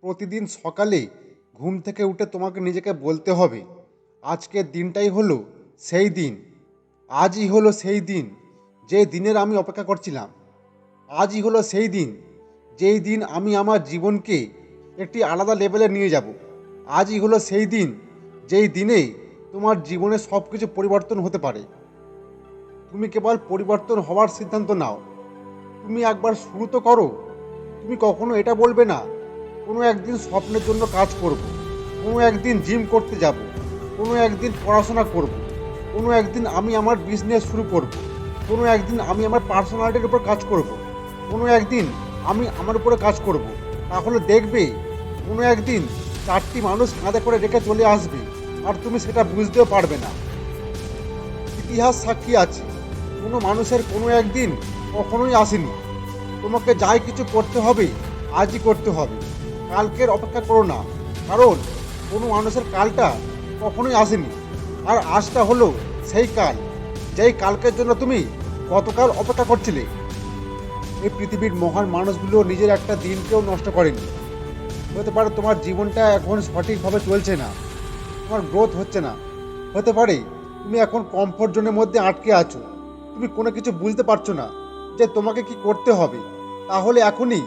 প্রতিদিন সকালে ঘুম থেকে উঠে তোমাকে নিজেকে বলতে হবে, আজকের দিনটাই হলো সেই দিন। আজই হলো সেই দিন যে দিনের আমি অপেক্ষা করছিলাম। আজই হলো সেই দিন যেই দিন আমি আমার জীবনকে একটি আলাদা লেভেলে নিয়ে যাব। আজই হলো সেই দিন যেই দিনে তোমার জীবনে সব কিছু পরিবর্তন হতে পারে। তুমি কেবল পরিবর্তন হওয়ার সিদ্ধান্ত নাও। তুমি একবার শুরু তো করো। তুমি কখনো এটা বলবে না কোনো একদিন স্বপ্নের জন্য কাজ করব, কোনো একদিন জিম করতে যাব, কোনো একদিন পড়াশোনা করব, কোনো একদিন আমি আমার বিজনেস শুরু করব, কোনো একদিন আমি আমার পার্সোনালিটির উপর কাজ করব, কোনো একদিন আমি আমার উপরে কাজ করব। তাহলে দেখবে কোনো একদিন 4টি মানুষ কাঁধে করে রেখে চলে আসবে আর তুমি সেটা বুঝতেও পারবে না। ইতিহাস সাক্ষী আছে, কোনো মানুষের কোনো একদিন কখনোই আসেনি। তোমাকে যাই কিছু করতে হবে আজই করতে হবে, কালকের অপেক্ষা করো না। কারণ কোনো মানুষের কালটা কখনোই আসেনি, আর আজটা হলো সেই কাল যেই কালকের জন্য তুমি গতকাল অপেক্ষা করছিলে। এই পৃথিবীর মহান মানুষগুলো নিজের একটা দিনকেও নষ্ট করেনি। হতে পারে তোমার জীবনটা এখন সঠিকভাবে চলছে না, তোমার গ্রোথ হচ্ছে না। হতে পারে তুমি এখন কমফোর্ট জোনের মধ্যে আটকে আছো, তুমি কোনো কিছু বুঝতে পারছো না যে তোমাকে কি করতে হবে। তাহলে এখনই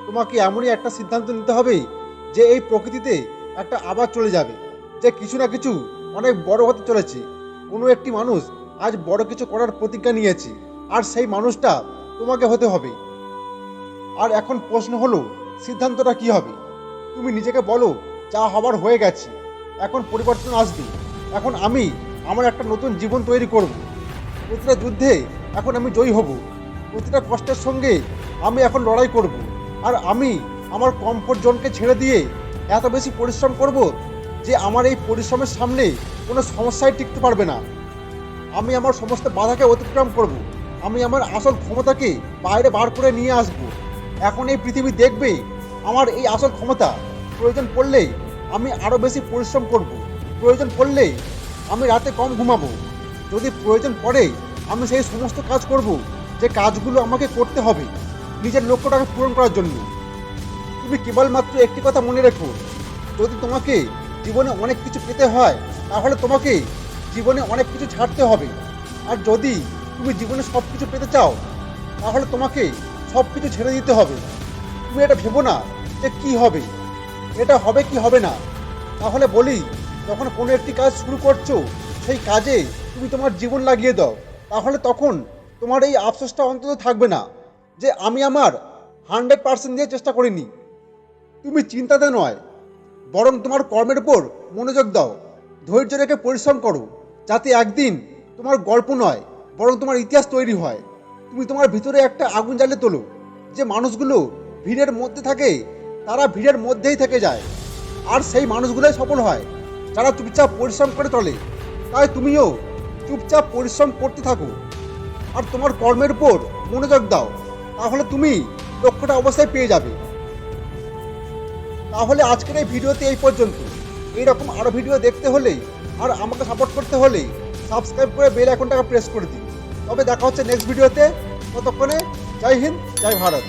তোমাকে এমনই একটা সিদ্ধান্ত নিতে হবে যে এই প্রকৃতিতে একটা আবার চলে যাবে, যে কিছু না কিছু অনেক বড় হতে চলেছে। কোনো একটি মানুষ আজ বড় কিছু করার প্রতিজ্ঞা নিয়েছে, আর সেই মানুষটা তোমাকে হতে হবে। আর এখন প্রশ্ন হলো, সিদ্ধান্তটা কি হবে? তুমি নিজেকে বলো, যা হবার হয়ে গেছে, এখন পরিবর্তন আসবে। এখন আমি আমার একটা নতুন জীবন তৈরি করব। প্রতিটা যুদ্ধে এখন আমি জয়ী হব। প্রতিটা কষ্টের সঙ্গে আমি এখন লড়াই করব। আর আমি আমার কমফোর্ট জোনকে ছেড়ে দিয়ে এত বেশি পরিশ্রম করব যে আমার এই পরিশ্রমের সামনে কোনো সমস্যায় টিকতে পারবে না। আমি আমার সমস্ত বাধাকে অতিক্রম করব। আমি আমার আসল ক্ষমতাকে বাইরে বার করে নিয়ে আসব। এখন এই পৃথিবী দেখবে আমার এই আসল ক্ষমতা। প্রয়োজন পড়লে আমি আরও বেশি পরিশ্রম করব, প্রয়োজন পড়লে আমি রাতে কম ঘুমাবো, যদি প্রয়োজন পড়ে আমি সেই সমস্ত কাজ করব যে কাজগুলো আমাকে করতে হবে নিজের লক্ষ্যটাকে পূরণ করার জন্য। তুমি কেবলমাত্র একটি কথা মনে রেখো, যদি তোমাকে জীবনে অনেক কিছু পেতে হয় তাহলে তোমাকে জীবনে অনেক কিছু ছাড়তে হবে। আর যদি তুমি জীবনে সব কিছু পেতে চাও তাহলে তোমাকে সব কিছু ছেড়ে দিতে হবে। তুমি এটা ভেবো না যে কী হবে, এটা হবে কি হবে না। তাহলে বলি, যখন কোনো একটি কাজ শুরু করছো সেই কাজে তুমি তোমার জীবন লাগিয়ে দাও, তাহলে তখন তোমার এই আফসোসটা অন্তত থাকবে না যে আমি আমার 100% দিয়ে চেষ্টা করিনি। তুমি চিন্তাতে নয়, বরং তোমার কর্মের উপর মনোযোগ দাও। ধৈর্য রেখে পরিশ্রম করো, যাতে একদিন তোমার গল্প নয় বরং তোমার ইতিহাস তৈরি হয়। তুমি তোমার ভিতরে একটা আগুন জ্বালিয়ে তোলো। যে মানুষগুলো ভিড়ের মধ্যে থাকে তারা ভিড়ের মধ্যেই থেকে যায়, আর সেই মানুষগুলোই সফল হয় যারা চুপচাপ পরিশ্রম করে চলে। তাই তুমিও চুপচাপ পরিশ্রম করতে থাকো আর তোমার কর্মের উপর মনোযোগ দাও, তাহলে তুমি লক্ষ্যটা অবশ্যই পেয়ে যাবে। তাহলে আজকের এই ভিডিওতে এই পর্যন্ত। এইরকম আরও ভিডিও দেখতে হলে আর আমাকে সাপোর্ট করতে হলে সাবস্ক্রাইব করে বেল আইকনটাকে প্রেস করে দিন। তবে দেখা হচ্ছে নেক্সট ভিডিওতে। ততক্ষণে জয় হিন্দ, জয় ভারত।